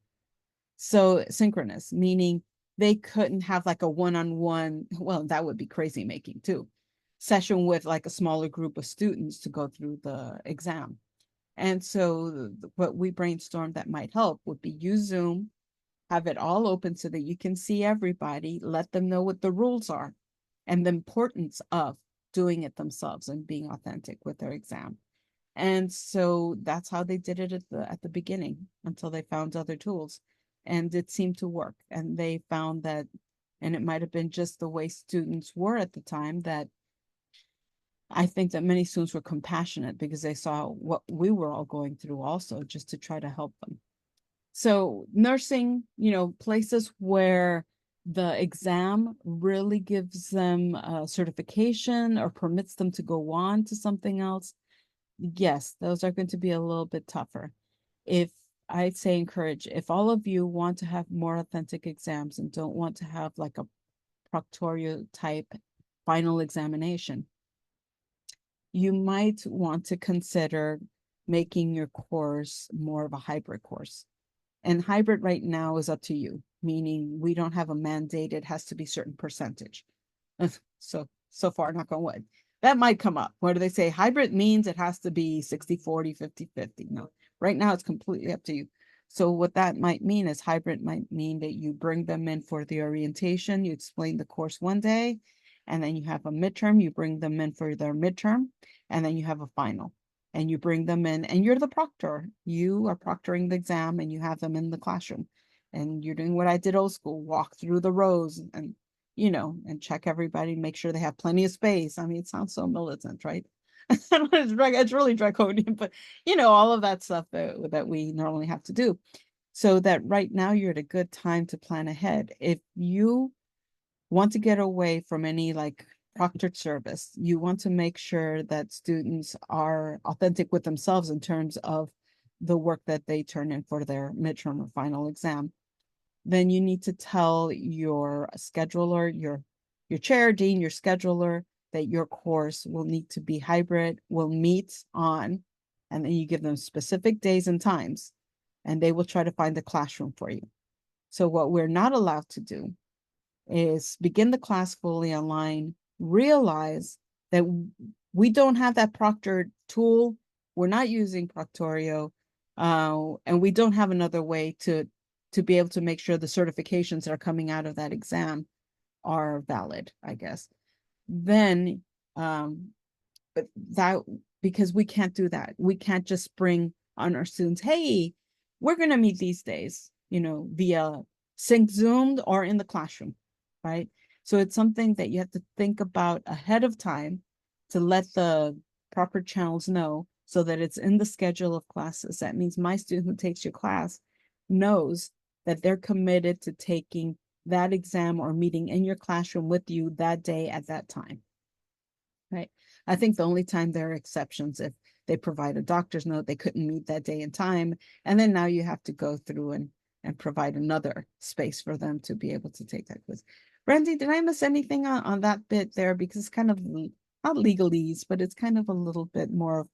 So synchronous, meaning they couldn't have like a one-on-one, well, that would be crazy making too, session with like a smaller group of students to go through the exam. And so what we brainstormed that might help would be use Zoom, have it all open so that you can see everybody, let them know what the rules are and the importance of doing it themselves and being authentic with their exam. And so that's how they did it at the beginning, until they found other tools. And it seemed to work. And they found that, and it might have been just the way students were at the time, that I think that many students were compassionate because they saw what we were all going through also, just to try to help them. So nursing, places where the exam really gives them a certification or permits them to go on to something else. Yes, those are going to be a little bit tougher. If I'd say encourage, if all of you want to have more authentic exams and don't want to have like a proctorio type final examination, you might want to consider making your course more of a hybrid course. And hybrid right now is up to you, meaning we don't have a mandate, it has to be certain percentage. So far, knock on wood. That might come up. What do they say? Hybrid means it has to be 60-40, 50-50. No, right now it's completely up to you. So what that might mean is hybrid might mean that you bring them in for the orientation, you explain the course one day, and then you have a midterm, you bring them in for their midterm, and then you have a final. And you bring them in, and you're the proctor. You are proctoring the exam, and you have them in the classroom. And you're doing what I did old school, walk through the rows and and check everybody, make sure they have plenty of space. I mean, it sounds so militant, right? It's really draconian, but all of that stuff that we normally have to do. So that right now you're at a good time to plan ahead. If you want to get away from any like proctored service, you want to make sure that students are authentic with themselves in terms of the work that they turn in for their midterm or final exam, then you need to tell your scheduler, your chair, dean, your scheduler, that your course will need to be hybrid, will meet on, and then you give them specific days and times, and they will try to find the classroom for you. So what we're not allowed to do is begin the class fully online, realize that we don't have that proctored tool. We're not using Proctorio, and we don't have another way to be able to make sure the certifications that are coming out of that exam are valid, I guess. Then, but that, because we can't do that. We can't just spring on our students, hey, we're going to meet these days, via sync Zoomed or in the classroom, right? So it's something that you have to think about ahead of time to let the proper channels know so that it's in the schedule of classes. That means my student who takes your class knows that they're committed to taking that exam or meeting in your classroom with you that day at that time, right? I think the only time there are exceptions if they provide a doctor's note, they couldn't meet that day and time, and then now you have to go through and provide another space for them to be able to take that quiz. Randy, did I miss anything on that bit there? Because it's kind of not legalese, but it's kind of a little bit more.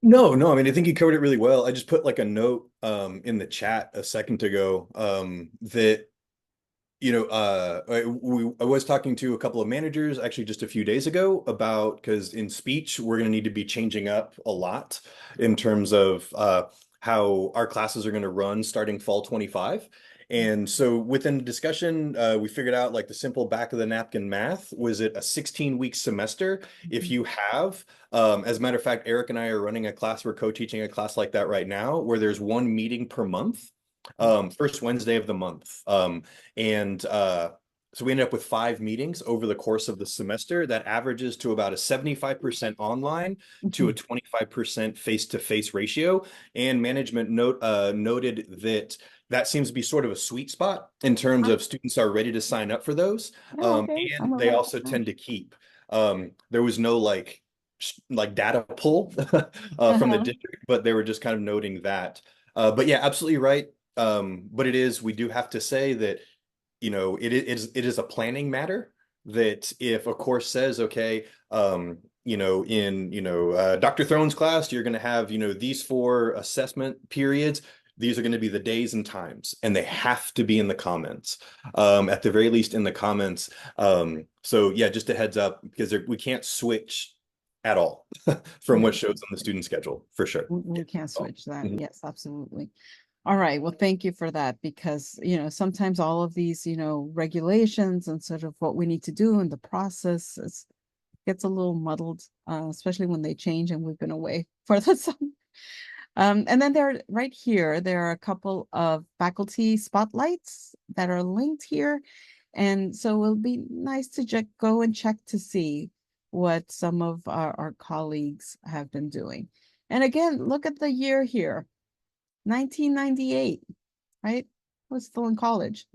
No, I mean, I think you covered it really well. I just put like a note in the chat a second ago that I was talking to a couple of managers actually just a few days ago about, because in speech we're going to need to be changing up a lot in terms of how our classes are going to run starting fall 25. And so within the discussion, we figured out like the simple back of the napkin math. Was it a 16-week semester? If you have, as a matter of fact, Eric and I are running a class, we're co-teaching a class like that right now, where there's one meeting per month, first Wednesday of the month. So we ended up with 5 meetings over the course of the semester. That averages to about a 75% online to a 25% face-to-face ratio. And management noted that seems to be sort of a sweet spot in terms of students are ready to sign up for those. Okay. And they also tend to keep. There was no like data pull from the district, but they were just kind of noting that. But yeah, absolutely right. But we do have to say that it is a planning matter, that if a course says, okay, in Dr. Throne's class, you're going to have these 4 assessment periods. These are going to be the days and times, and they have to be in the comments, at the very least in the comments. So yeah, just a heads up, because we can't switch at all from what shows on the student schedule, for sure. We can't switch that. Mhm. Yes, absolutely. All right. Well, thank you for that, because, sometimes all of these, regulations and sort of what we need to do in the process gets a little muddled, especially when they change and we've been away for the summer. And then right here, there are a couple of faculty spotlights that are linked here. And so it'll be nice to go and check to see what some of our colleagues have been doing. And again, look at the year here, 1998, right? I was still in college.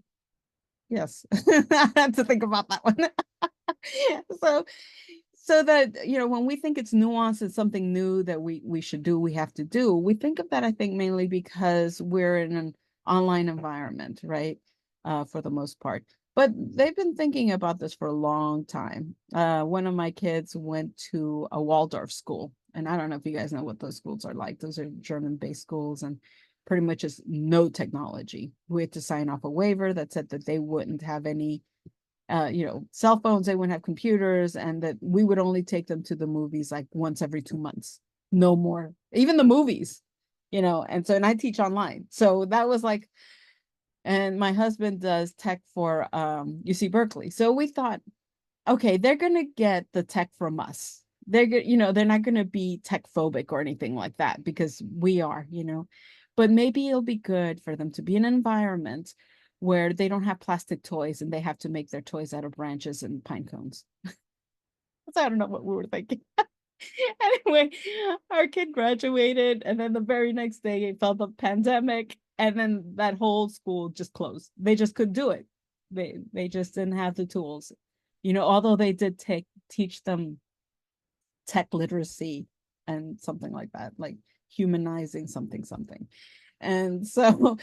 Yes, I had to think about that one. So that, when we think it's nuanced, it's something new that we should do, we have to do. We think of that, I think, mainly because we're in an online environment, right? For the most part. But they've been thinking about this for a long time. One of my kids went to a Waldorf school, and I don't know if you guys know what those schools are like. Those are German-based schools, and pretty much just no technology. We had to sign off a waiver that said that they wouldn't have any cell phones, they wouldn't have computers, and that we would only take them to the movies like once every 2 months, no more, even the movies, and I teach online. So that was like, and my husband does tech for UC Berkeley. So we thought, okay, they're going to get the tech from us. They're not going to be tech phobic or anything like that, because we are, but maybe it'll be good for them to be in an environment where they can where they don't have plastic toys and they have to make their toys out of branches and pine cones. So I don't know what we were thinking. Anyway, our kid graduated, and then the very next day it felt the pandemic, and then that whole school just closed. They just couldn't do it. They just didn't have the tools. Although they did teach them tech literacy and something like that, like humanizing something. And so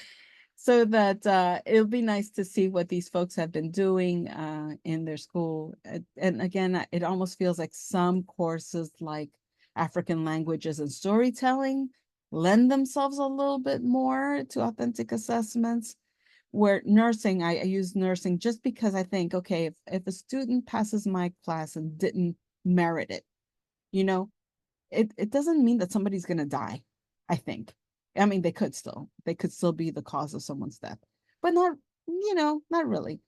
so that it'll be nice to see what these folks have been doing in their school. And again, it almost feels like some courses like African languages and storytelling lend themselves a little bit more to authentic assessments, where nursing, I use nursing just because I think, okay, if a student passes my class and didn't merit it, it doesn't mean that somebody's going to die, I think. I mean, they could still be the cause of someone's death, but not really.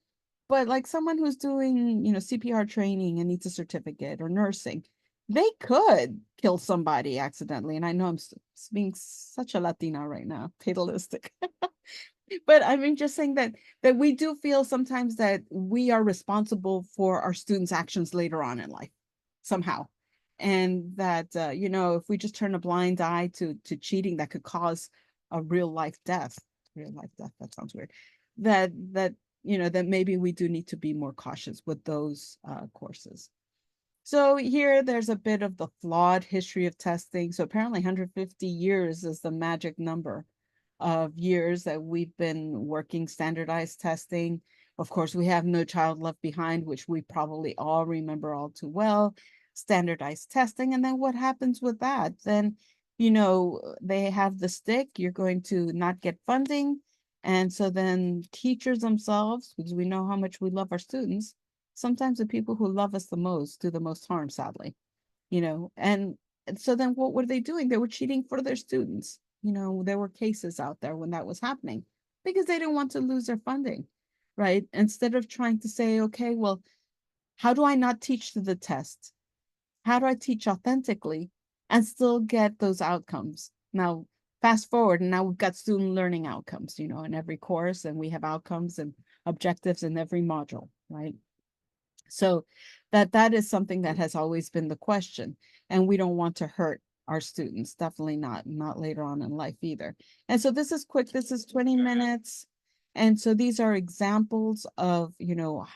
But like someone who's doing, CPR training and needs a certificate, or nursing, they could kill somebody accidentally. And I know I'm being such a Latina right now, fatalistic. But I mean, just saying that we do feel sometimes that we are responsible for our students' actions later on in life, somehow. And that, if we just turn a blind eye to cheating that could cause a real life death, that sounds weird, that maybe we do need to be more cautious with those courses. So here, there's a bit of the flawed history of testing. So apparently 150 years is the magic number of years that we've been working standardized testing. Of course, we have No Child Left Behind, which we probably all remember all too well. Standardized testing. And then what happens with that? Then, they have the stick, you're going to not get funding. And so then teachers themselves, because we know how much we love our students, sometimes the people who love us the most do the most harm, sadly. And so then what were they doing? They were cheating for their students. There were cases out there when that was happening because they didn't want to lose their funding, right? Instead of trying to say, okay, well, how do I not teach to the test? How do I teach authentically and still get those outcomes? Now, fast forward, and now we've got student learning outcomes, in every course, and we have outcomes and objectives in every module, right? So that is something that has always been the question, and we don't want to hurt our students, definitely not later on in life either. And so this is quick, this is 20 minutes. And so these are examples of,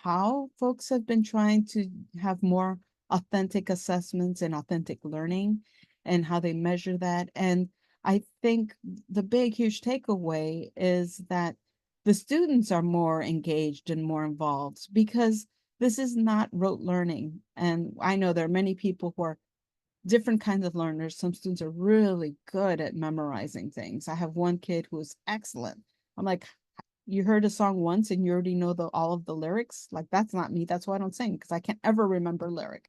how folks have been trying to have more authentic assessments and authentic learning and how they measure that. And I think the big, huge takeaway is that the students are more engaged and more involved because this is not rote learning. And I know there are many people who are different kinds of learners. Some students are really good at memorizing things. I have one kid who is excellent. I'm like, you heard a song once and you already know all of the lyrics? Like, that's not me. That's why I don't sing, because I can't ever remember lyric.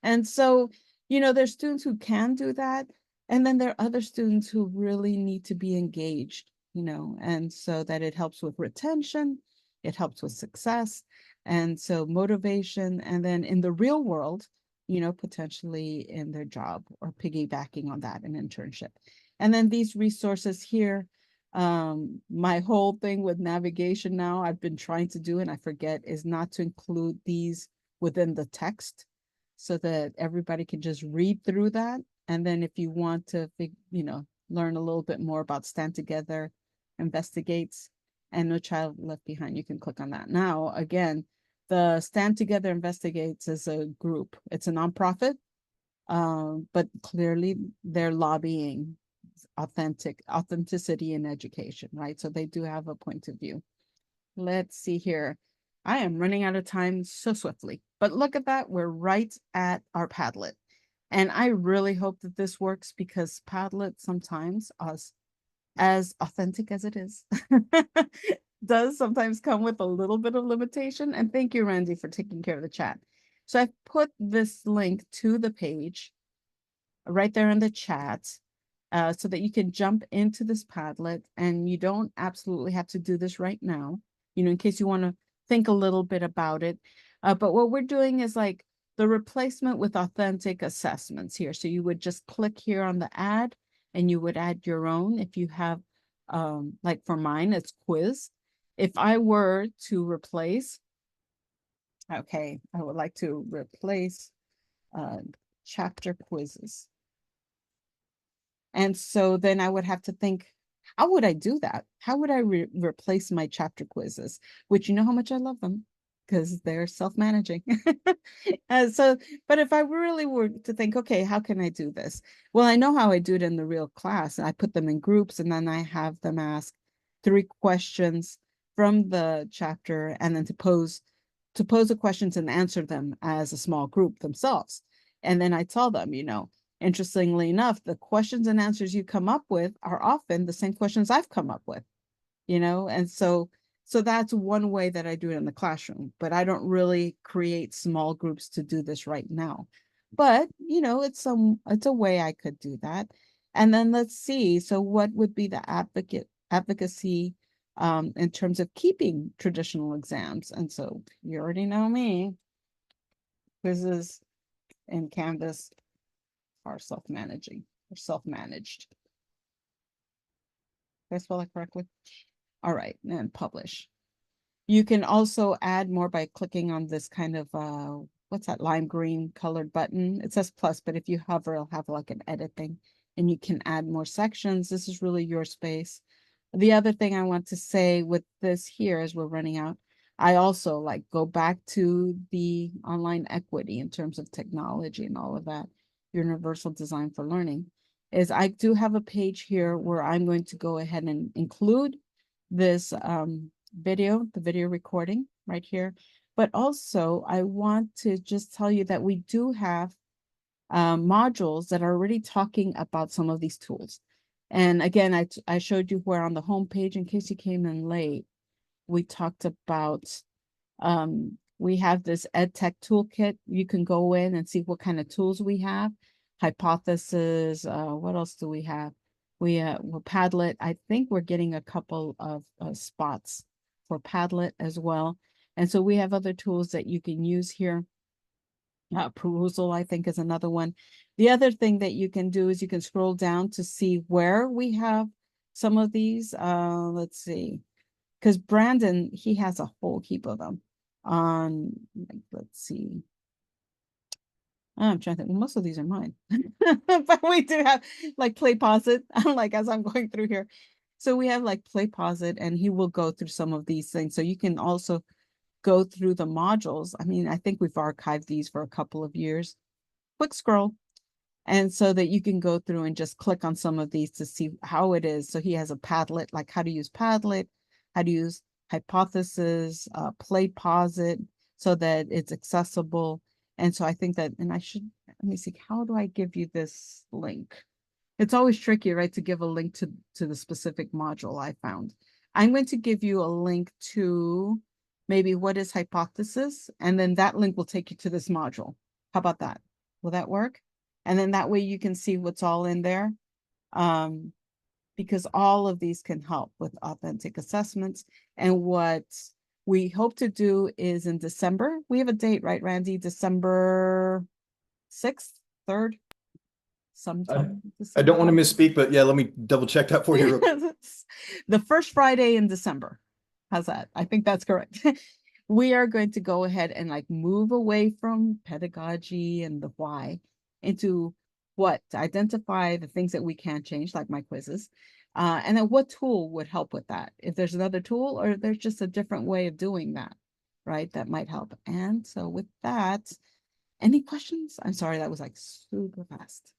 And so, there's students who can do that. And then there are other students who really need to be engaged, and so that it helps with retention, it helps with success, and so motivation. And then in the real world, potentially in their job or piggybacking on that, an internship. And then these resources here, my whole thing with navigation now I've been trying to do, and I forget, is not to include these within the text so that everybody can just read through that. And then if you want to, learn a little bit more about Stand Together Investigates and No Child Left Behind, you can click on that. Now, again, the Stand Together Investigates is a group. It's a nonprofit, but clearly they're lobbying authenticity in education, right? So they do have a point of view. Let's see here. I am running out of time so swiftly, but look at that. We're right at our Padlet. And I really hope that this works, because Padlet sometimes, as authentic as it is, does sometimes come with a little bit of limitation. And thank you, Randy, for taking care of the chat. So I've put this link to the page right there in the chat, so that you can jump into this Padlet, and you don't absolutely have to do this right now, in case you want to think a little bit about it. But what we're doing is like the replacement with authentic assessments here. So you would just click here on the add, and you would add your own. If you have, like for mine, it's quiz. if I were to replace, okay, I would like to replace chapter quizzes. And so then I would have to think, how would I do that? How would I replace my chapter quizzes? Which, you know how much I love them because they're self-managing. But if I really were to think, okay, how can I do this? Well, I know how I do it in the real class. I put them in groups and then I have them ask 3 questions from the chapter and then to pose the questions and answer them as a small group themselves. And then I tell them, interestingly enough, the questions and answers you come up with are often the same questions I've come up with, and so that's one way that I do it in the classroom, but I don't really create small groups to do this right now. But, it's a way I could do that. And then let's see, so what would be the advocacy in terms of keeping traditional exams? And so you already know me, quizzes in Canvas are self-managing or self-managed. Did I spell that correctly? All right, and publish. You can also add more by clicking on this kind of, what's that lime green colored button? It says plus, but if you hover, it'll have like an edit thing and you can add more sections. This is really your space. The other thing I want to say with this here as we're running out, I also go back to the online equity in terms of technology and all of that, universal design for learning, is I do have a page here where I'm going to go ahead and include this the video recording right here. But also I want to just tell you that we do have modules that are already talking about some of these tools. And again, I showed you where on the home page, in case you came in late, we talked about, we have this EdTech toolkit. You can go in and see what kind of tools we have. Hypothesis, what else do we have? Well, Padlet, I think we're getting a couple of spots for Padlet as well. And so we have other tools that you can use here. Perusal, I think, is another one. The other thing that you can do is you can scroll down to see where we have some of these. Let's see, because Brandon, he has a whole heap of them on, let's see. I'm trying to think, well, most of these are mine, but we do have play pause it, as I'm going through here. So we have play pause it, and he will go through some of these things. So you can also go through the modules. I mean, I think we've archived these for a couple of years. Quick scroll. And so that you can go through and just click on some of these to see how it is. So he has a Padlet, like how to use Padlet, how to use hypothesis, play pause it so that it's accessible. And so I think that, and let me see, how do I give you this link? It's always tricky, right, to give a link to the specific module I found. I'm going to give you a link to maybe what is hypothesis, and then that link will take you to this module. How about that? Will that work? And then that way you can see what's all in there. Because all of these can help with authentic assessments. And what we hope to do is in December, we have a date, right, Randy? December 6th, 3rd, sometime. I don't want to misspeak, but yeah, let me double check that for you. The first Friday in December. How's that? I think that's correct. We are going to go ahead and move away from pedagogy and the why into what to identify the things that we can change, like my quizzes. And then what tool would help with that? If there's another tool or there's just a different way of doing that, right? That might help. And so with that, any questions? I'm sorry, that was super fast.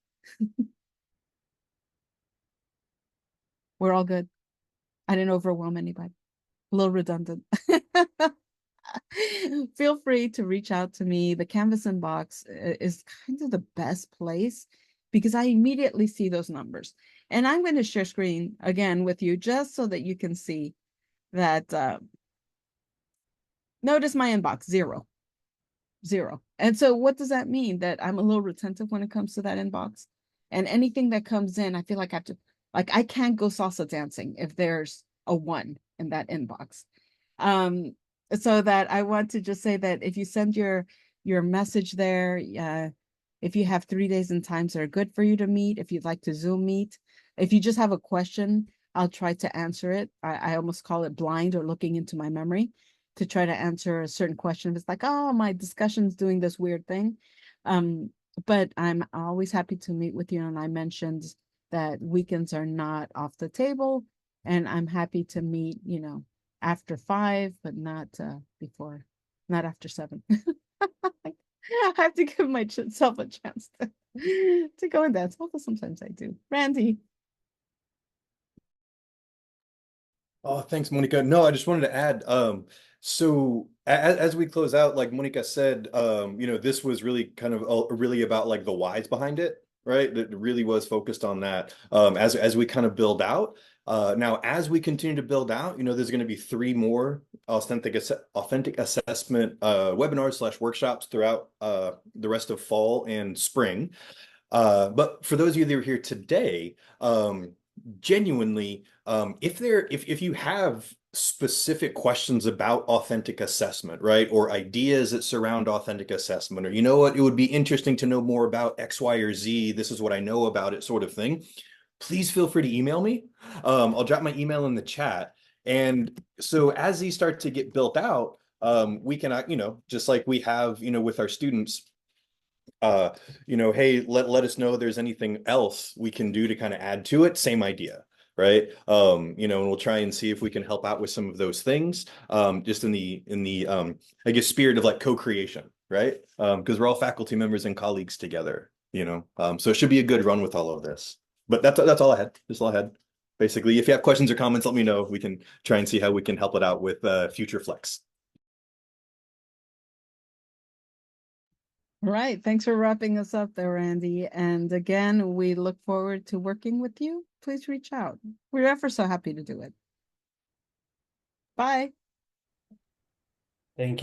We're all good. I didn't overwhelm anybody. A little redundant. Feel free to reach out to me. The Canvas inbox is kind of the best place because I immediately see those numbers. And I'm going to share screen again with you just so that you can see that. Notice my inbox, 0. And so what does that mean? That I'm a little retentive when it comes to that inbox. And anything that comes in, I feel like I have to, I can't go salsa dancing if there's a 1 in that inbox. So that I want to just say that if you send your message there, if you have 3 days and times that are good for you to meet, if you'd like to Zoom meet, if you just have a question, I'll try to answer it. I almost call it blind or looking into my memory to try to answer a certain question. If it's like, oh, my discussion's doing this weird thing. But I'm always happy to meet with you. And I mentioned that weekends are not off the table. And I'm happy to meet, you know, after 5, but not before, not after 7. I have to give myself a chance to go and dance. Although sometimes I do. Randy. Oh, thanks, Monica. No, I just wanted to add, so as we close out, like Monica said, you know, this was really kind of really about like the whys behind it, right? That really was focused on that. As we kind of build out. Now, as we continue to build out, you know, there's going to be 3 more authentic assessment webinars / workshops throughout the rest of fall and spring. But for those of you that are here today, genuinely, if you have specific questions about authentic assessment, right, or ideas that surround authentic assessment, or you know what, it would be interesting to know more about X, Y, or Z, this is what I know about it, sort of thing, please feel free to email me. I'll drop my email in the chat. And so as these start to get built out, we can, you know, just like we have, you know, with our students, you know, hey, let us know if there's anything else we can do to kind of add to it. Same idea, right? You know, and we'll try and see if we can help out with some of those things, just in the I guess spirit of like co-creation, right? Because we're all faculty members and colleagues together, you know. So it should be a good run with all of this. But that's all I had. That's all I had. Basically, if you have questions or comments, let me know. We can try and see how we can help it out with future Flex. Right. Thanks for wrapping us up there, Randy. And again, we look forward to working with you. Please reach out. We're ever so happy to do it. Bye. Thank you.